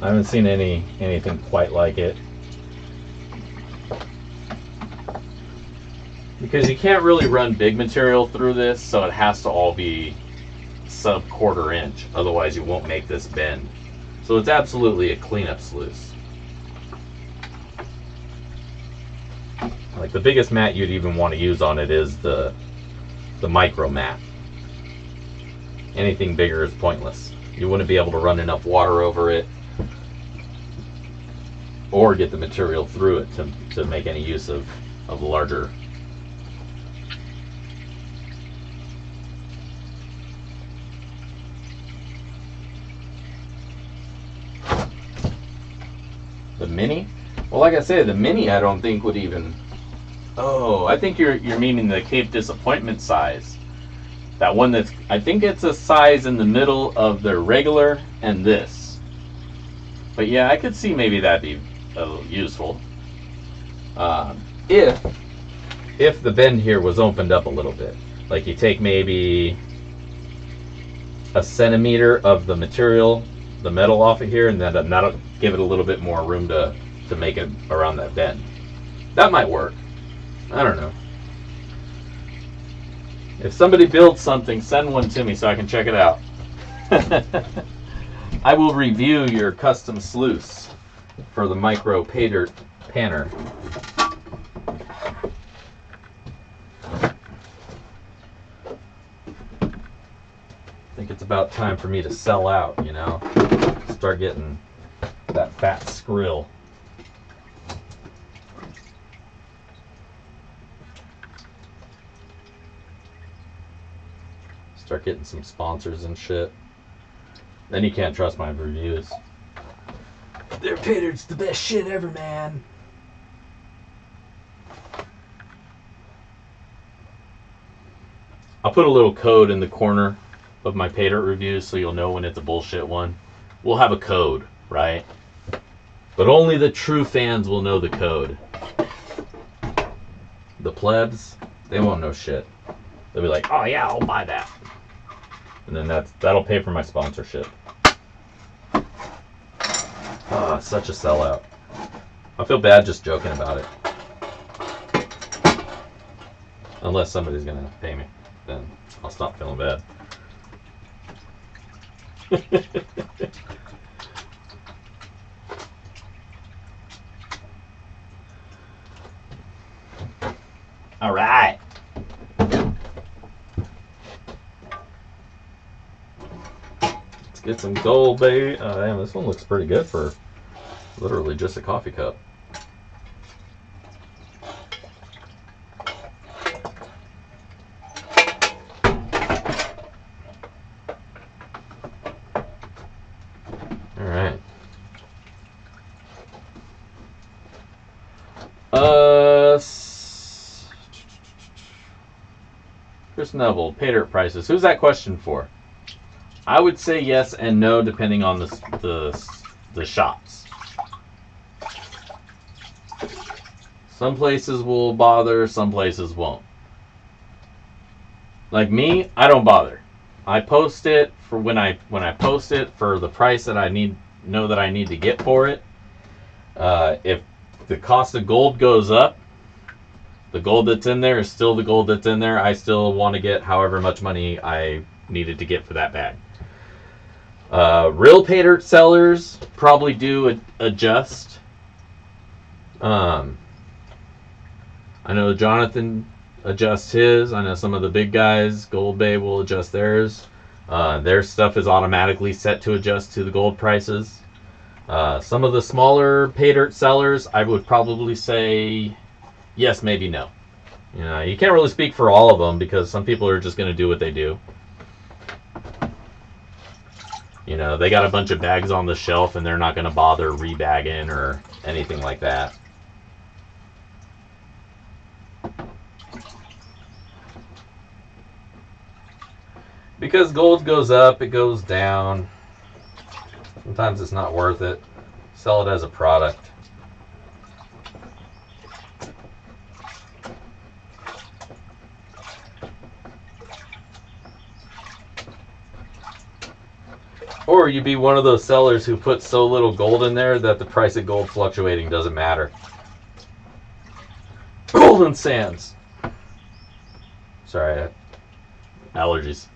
I haven't seen anything quite like it. Because you can't really run big material through this, so it has to all be sub 1/4 inch. Otherwise you won't make this bend. So it's absolutely a cleanup sluice. Like, the biggest mat you'd even want to use on it is the micro mat. Anything bigger is pointless. You wouldn't be able to run enough water over it or get the material through it to make any use of larger. The Mini? Well, like I said, the Mini I don't think would even... Oh, I think you're meaning the Cape Disappointment size. That one that's... I think it's a size in the middle of the regular and this. But yeah, I could see maybe that'd be useful. If the bend here was opened up a little bit. Like you take maybe a centimeter of the material, the metal off of here, and then that'll give it a little bit more room to make it around that bend. That might work. I don't know. If somebody builds something, send one to me so I can check it out. I will review your custom sluice for the micro pay dirt panner. I think it's about time for me to sell out, you know? Start getting that fat skrill. Start getting some sponsors and shit. Then you can't trust my reviews. Their pay dirt's the best shit ever, man. I'll put a little code in the corner of my pay dirt reviews so you'll know when it's a bullshit one. We'll have a code, right? But only the true fans will know the code. The plebs, they won't know shit. They'll be like, oh yeah, I'll buy that. And then that'll pay for my sponsorship. Ah, such a sellout. I feel bad just joking about it. Unless somebody's gonna pay me, then I'll stop feeling bad. All right. Let's get some gold, baby. Oh, damn, this one looks pretty good for literally just a coffee cup. All right. Chris Neville, pay dirt prices. Who's that question for? I would say yes and no depending on the shops. Some places will bother, some places won't. Like me, I don't bother. I post it for when I post it for the price that I know that I need to get for it. If the cost of gold goes up, the gold that's in there is still the gold that's in there. I still want to get however much money I needed to get for that bag. Real pay dirt sellers probably do adjust. I know Jonathan adjusts his. I know some of the big guys, Gold Bay, will adjust theirs. Their stuff is automatically set to adjust to the gold prices. Some of the smaller pay dirt sellers, I would probably say yes, maybe no. You know, you can't really speak for all of them because some people are just going to do what they do. You know, they got a bunch of bags on the shelf and they're not going to bother rebagging or anything like that. Because gold goes up, it goes down. Sometimes it's not worth it. Sell it as a product. Or you be one of those sellers who put so little gold in there that the price of gold fluctuating doesn't matter. Golden sands. Sorry, I had allergies.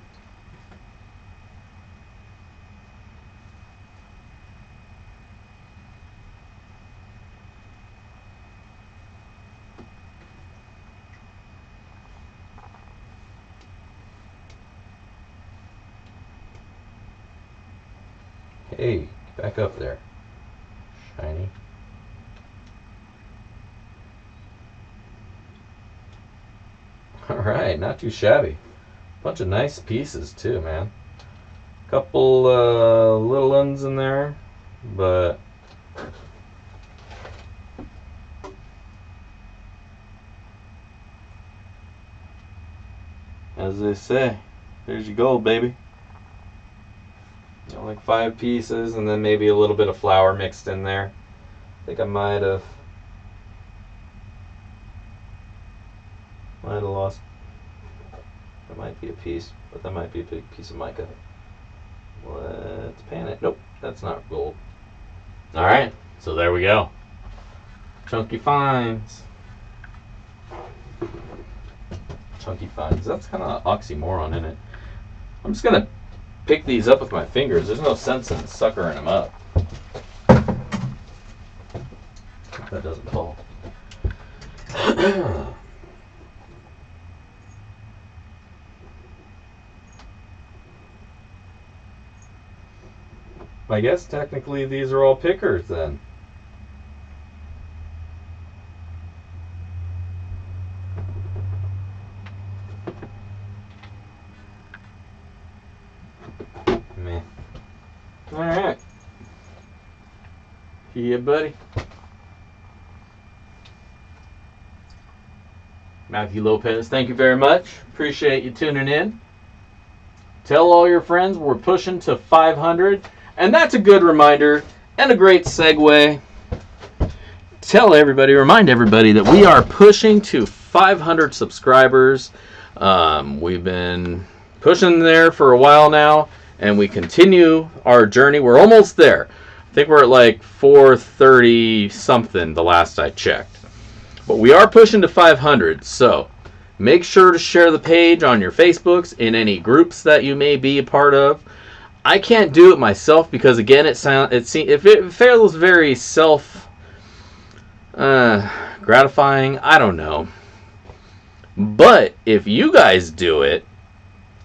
Hey, back up there. Shiny. Alright, not too shabby. Bunch of nice pieces too, man. Couple little ones in there, but as they say, there's your gold, baby. You know, like 5 pieces, and then maybe a little bit of flour mixed in there. I think I might have lost. That might be a piece, but that might be a big piece of mica. Let's pan it. Nope, that's not gold. All right, so there we go. Chunky finds. Chunky finds. That's kind of oxymoron, isn't it? I'm just gonna pick these up with my fingers. There's no sense in suckering them up. That doesn't fall. I guess technically these are all pickers then. Man. Alright. Yeah, buddy. Matthew Lopez, thank you very much. Appreciate you tuning in. Tell all your friends we're pushing to 500. And that's a good reminder and a great segue. Remind everybody that we are pushing to 500 subscribers. We've been pushing there for a while now, and we continue our journey. We're almost there. I think we're at like 430 something the last I checked. But we are pushing to 500, so make sure to share the page on your Facebooks, in any groups that you may be a part of. I can't do it myself because, again, it feels very gratifying. I don't know. But if you guys do it,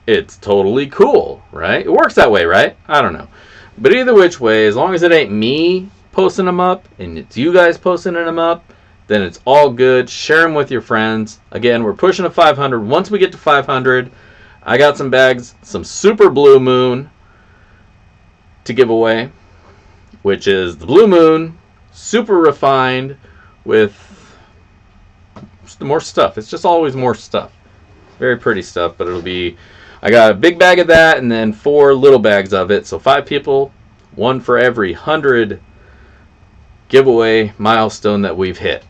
it's totally cool, right? It works that way, right? I don't know. But either which way, as long as it ain't me posting them up and it's you guys posting them up, then it's all good. Share them with your friends. Again, we're pushing to 500. Once we get to 500, I got some bags, some Super Blue Moon to give away, which is the Blue Moon, super refined with more stuff. It's just always more stuff. Very pretty stuff, but it'll be, I got a big bag of that and then 4 little bags of it. So 5 people, 1 for every 100 giveaway milestone that we've hit.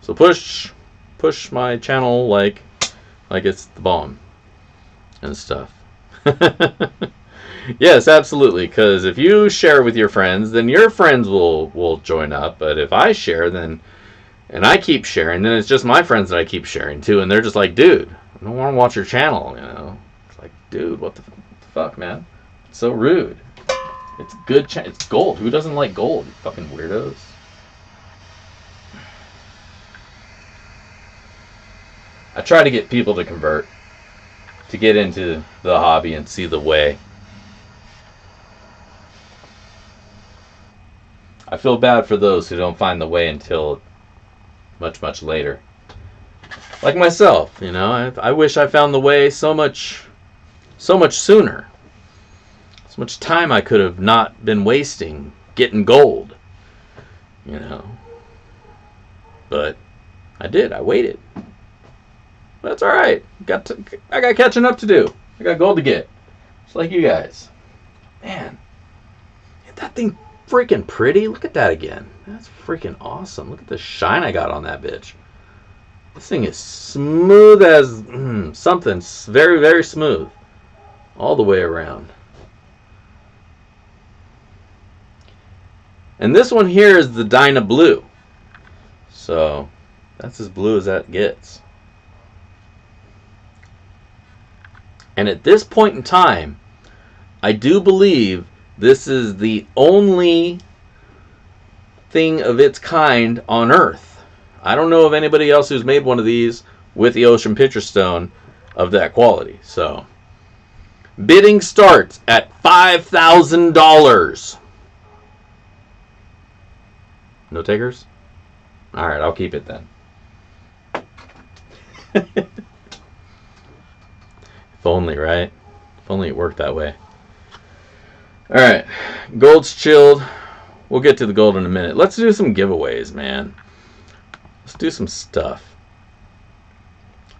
So push my channel like it's the bomb and stuff. Yes, absolutely, because if you share with your friends, then your friends will join up. But if I share, and I keep sharing, then it's just my friends that I keep sharing to, and they're just like, dude, I don't want to watch your channel, you know. It's like, dude, what the fuck, man? It's so rude. It's good. It's gold. Who doesn't like gold? You fucking weirdos. I try to get people to convert, to get into the hobby and see the way. I feel bad for those who don't find the way until much, much later. Like myself, you know, I wish I found the way so much sooner. So much time I could have not been wasting getting gold, you know. But I did. I waited. But that's all right. I got catching up to do. I got gold to get. Just like you guys. Man, ain't that thing freaking pretty? Look at that again. That's freaking awesome. Look at the shine I got on that bitch. This thing is smooth as something. Very, very smooth. All the way around. And this one here is the Dyna Blue. So, that's as blue as that gets. And at this point in time, I do believe this is the only thing of its kind on Earth. I don't know of anybody else who's made one of these with the Ocean Picture Stone of that quality. So, bidding starts at $5,000. No takers? Alright, I'll keep it then. If only, right? If only it worked that way. Alright, gold's chilled. We'll get to the gold in a minute. Let's do some giveaways, man. Let's do some stuff.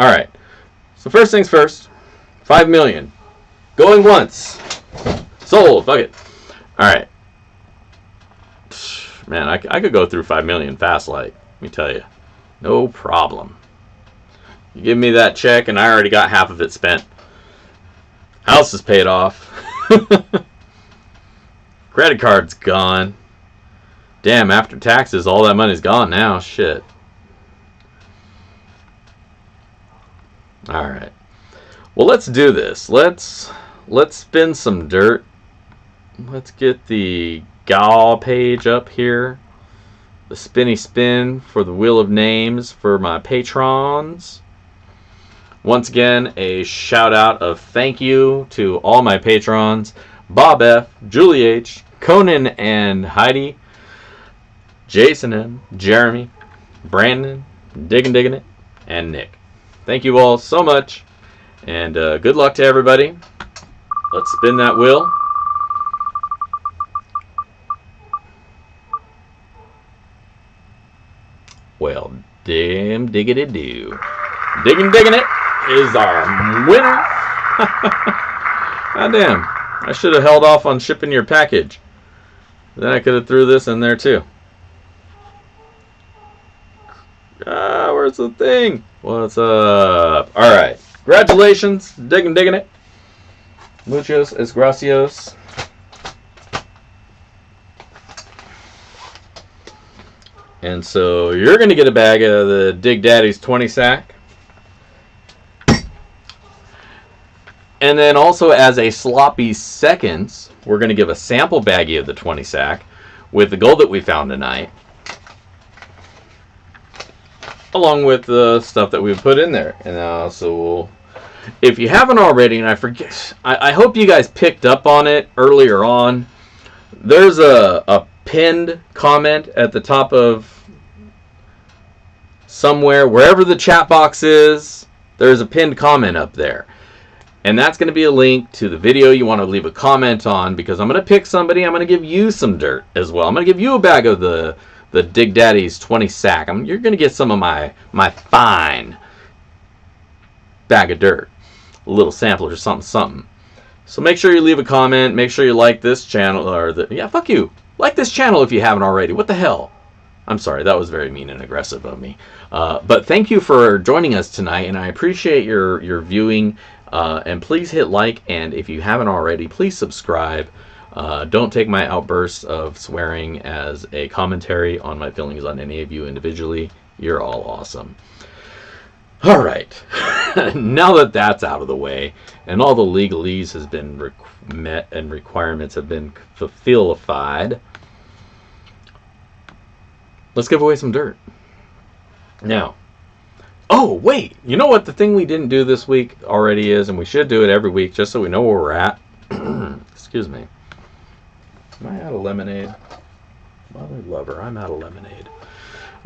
Alright, So first things first, 5 million. Going once. Sold. Fuck it. Alright. Man, I could go through 5 million fast, like, let me tell you. No problem. You give me that check and I already got half of it spent. House is paid off. Credit card's gone. Damn, after taxes, all that money's gone now. Shit. Alright. Well, let's do this. Let's spin some dirt. Let's get the GAW page up here. The spinny spin for the Wheel of Names for my patrons. Once again, a shout out of thank you to all my patrons. Bob F, Julie H, Conan and Heidi, Jason M, Jeremy, Brandon, Diggin' It, and Nick. Thank you all so much, and good luck to everybody. Let's spin that wheel. Well, damn diggity do. Diggin' It is our winner. God damn. I should have held off on shipping your package. Then I could have threw this in there too. Where's the thing? What's up? Alright. Congratulations. Diggin' It. Muchos es gracios. And so you're going to get a bag of the Dig Daddy's 20 sack. And then also as a sloppy seconds, we're going to give a sample baggie of the 20 sack with the gold that we found tonight. Along with the stuff that we've put in there. And so we'll, if you haven't already, and I forget, I hope you guys picked up on it earlier on. There's a pinned comment at the top of somewhere, wherever the chat box is, there's a pinned comment up there. And that's going to be a link to the video you want to leave a comment on, because I'm going to pick somebody, I'm going to give you some dirt as well. I'm going to give you a bag of the Dig Daddy's 20 sack. You're going to get some of my fine bag of dirt. A little sample or something. So make sure you leave a comment, make sure you like this channel, or yeah, fuck you. Like this channel if you haven't already. What the hell? I'm sorry, that was very mean and aggressive of me. But thank you for joining us tonight, and I appreciate your viewing. And please hit like, and if you haven't already, please subscribe. Don't take my outbursts of swearing as a commentary on my feelings on any of you individually. You're all awesome. All right. Now that that's out of the way, and all the legalese has been met and requirements have been fulfilled, let's give away some dirt. Now, oh, wait. You know what the thing we didn't do this week already is, and we should do it every week just so we know where we're at. Excuse me. Am I out of lemonade? Mother lover, I'm out of lemonade.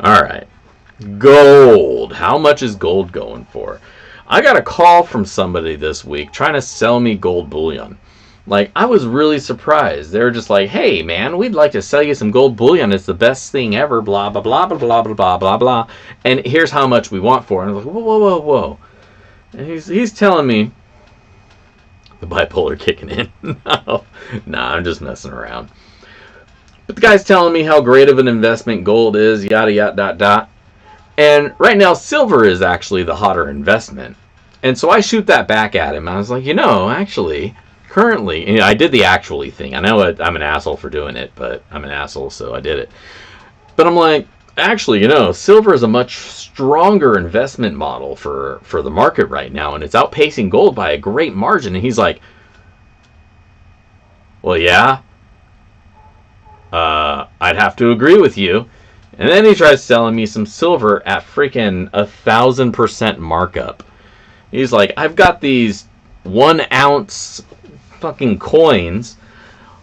All right. Gold. How much is gold going for? I got a call from somebody this week trying to sell me gold bullion. Like, I was really surprised. They were just like, hey, man, we'd like to sell you some gold bullion. It's the best thing ever, blah, blah, blah, blah, blah, blah, blah, blah, blah. And here's how much we want for it. And I was like, whoa, whoa, whoa, whoa. And he's telling me, the bipolar kicking in. No, nah, I'm just messing around. But the guy's telling me how great of an investment gold is, yada, yada, dot, dot. And right now, silver is actually the hotter investment. And so I shoot that back at him. I was like, you know, actually, currently, you know, I did the actually thing. I know I'm an asshole for doing it, but I'm an asshole, so I did it. But I'm like, actually, you know, silver is a much stronger investment model for the market right now, and it's outpacing gold by a great margin. And he's like, well, yeah, I'd have to agree with you. And then he tries selling me some silver at freaking 1,000% markup. He's like, I've got these 1 ounce fucking coins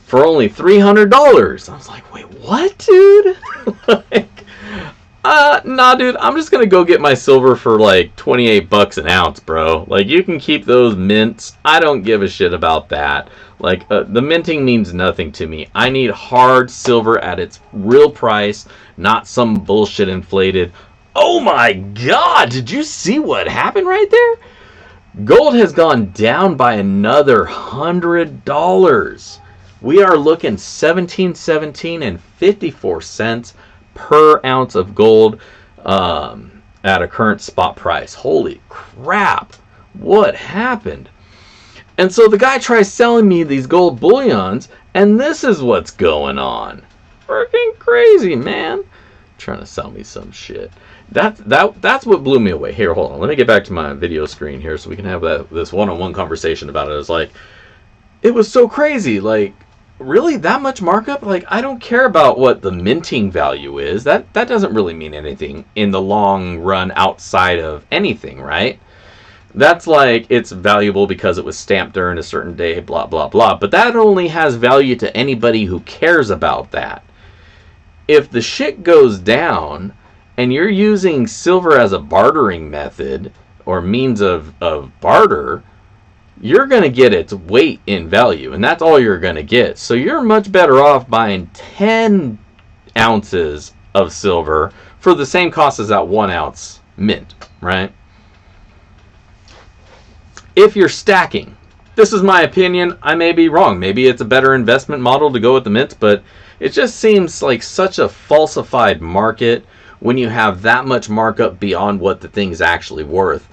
for only $300. I was like, wait, what, dude? Like, nah, dude, I'm just gonna go get my silver for like 28 bucks an ounce, bro. Like, you can keep those mints. I don't give a shit about that. Like, the minting means nothing to me. I need hard silver at its real price, not some bullshit inflated. Oh my god, did you see what happened right there? Gold has gone down by another $100. We are looking $17.17 and 54 cents per ounce of gold at a current spot price. Holy crap! What happened? And so the guy tries selling me these gold bullions, and this is what's going on. Freaking crazy, man. Trying to sell me some shit. That's what blew me away. Here, hold on. Let me get back to my video screen here so we can have this one-on-one conversation about it. It's like, it was so crazy. Like, really? That much markup? Like, I don't care about what the minting value is. That doesn't really mean anything in the long run outside of anything, right? That's like, it's valuable because it was stamped during a certain day, blah, blah, blah. But that only has value to anybody who cares about that. If the shit goes down and you're using silver as a bartering method or means of barter, you're going to get its weight in value. And that's all you're going to get. So you're much better off buying 10 ounces of silver for the same cost as that 1 ounce mint, right? If you're stacking, this is my opinion. I may be wrong. Maybe it's a better investment model to go with the mints, but it just seems like such a falsified market when you have that much markup beyond what the thing's actually worth.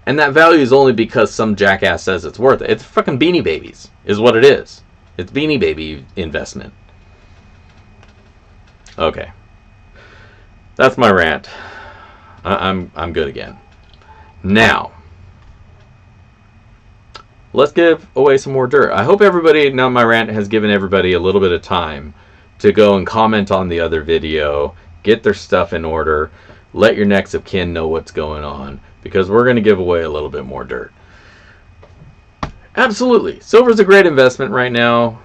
And that value is only because some jackass says it's worth it. It's fucking Beanie Babies, is what it is. It's Beanie Baby investment. Okay. That's my rant. I'm good again. Now, let's give away some more dirt. I hope everybody, now my rant has given everybody a little bit of time to go and comment on the other video, get their stuff in order, let your next of kin know what's going on, because we're going to give away a little bit more dirt. Absolutely. Silver's a great investment right now.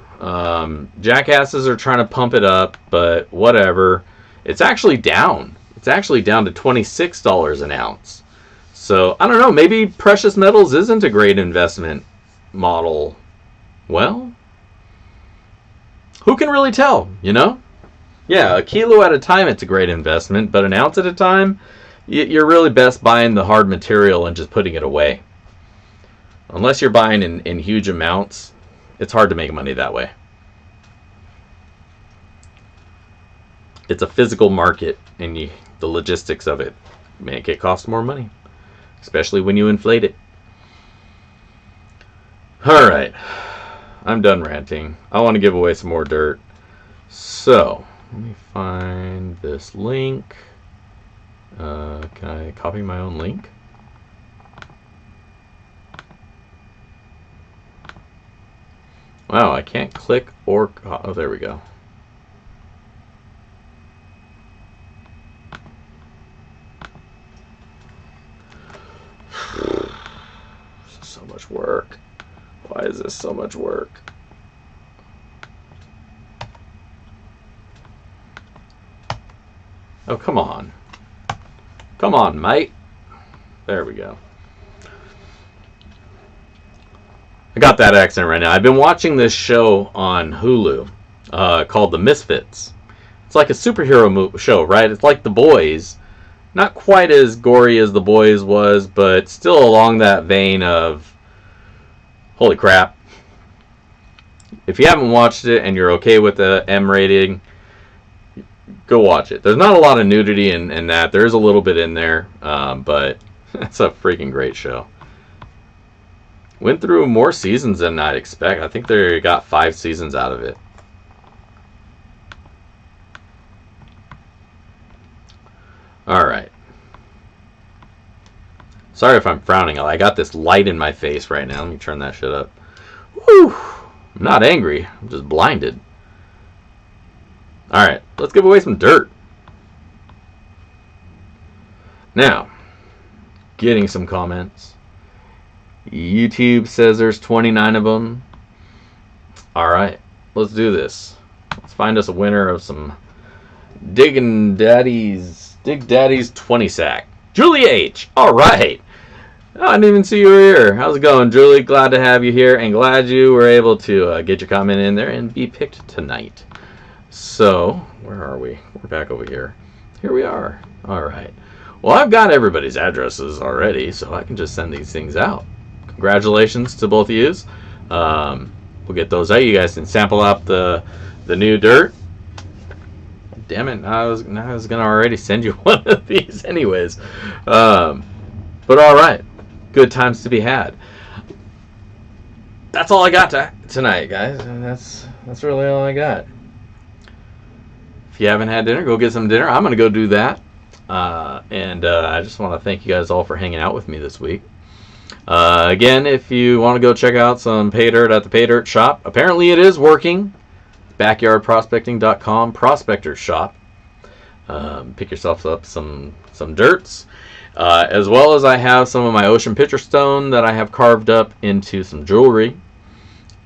Jackasses are trying to pump it up, but whatever. It's actually down. It's actually down to $26 an ounce. So, I don't know, maybe precious metals isn't a great investment model. Well, who can really tell, you know? Yeah, a kilo at a time it's a great investment, but an ounce at a time, you're really best buying the hard material and just putting it away. Unless you're buying in huge amounts, it's hard to make money that way. It's a physical market, and the logistics of it make it cost more money. Especially when you inflate it. Alright. I'm done ranting. I want to give away some more dirt. So, let me find this link. Can I copy my own link? Wow, I can't click or... Oh, there we go. This is so much work. Why is this so much work? Oh, come on. Come on, mate. There we go. I got that accent right now. I've been watching this show on Hulu called The Misfits. It's like a superhero show, right? It's like The Boys. Not quite as gory as The Boys was, but still along that vein of holy crap. If you haven't watched it and you're okay with the M rating, go watch it. There's not a lot of nudity in that. There is a little bit in there, but it's a freaking great show. Went through more seasons than I'd expect. I think they got 5 seasons out of it. Alright. Sorry if I'm frowning. I got this light in my face right now. Let me turn that shit up. Whew. I'm not angry. I'm just blinded. Alright. Let's give away some dirt. Now, getting some comments. YouTube says there's 29 of them. Alright. Let's do this. Let's find us a winner of some Dig Daddy's 20 sack. Julie H. Alright. Oh, I didn't even see you were here. How's it going, Julie? Glad to have you here, and glad you were able to get your comment in there and be picked tonight. So, where are we? We're back over here. Here we are. Alright. Well, I've got everybody's addresses already, so I can just send these things out. congratulations to both of you. We'll get those out. You guys can sample out the new dirt. Damn it! I was gonna already send you one of these anyways. But all right, good times to be had. That's all I got tonight, guys. And that's really all I got. If you haven't had dinner, go get some dinner. I'm gonna go do that. I just want to thank you guys all for hanging out with me this week. Again, if you want to go check out some pay dirt at the Pay Dirt Shop, apparently it is working. Backyardprospecting.com Prospector Shop. Pick yourself up some dirts. As well as I have some of my ocean pitcher stone that I have carved up into some jewelry.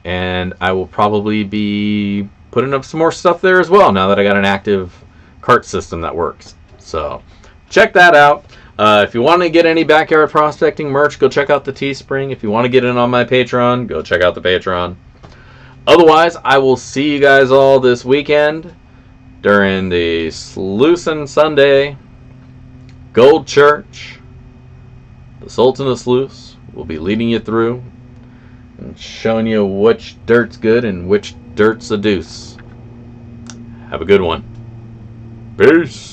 And I will probably be putting up some more stuff there as well now that I got an active cart system that works. So check that out. If you want to get any backyard prospecting merch, go check out the Teespring. If you want to get in on my Patreon, go check out the Patreon. Otherwise, I will see you guys all this weekend during the Sluicing Sunday Gold Church. The Sultan of Sluice will be leading you through and showing you which dirt's good and which dirt's a deuce. Have a good one. Peace.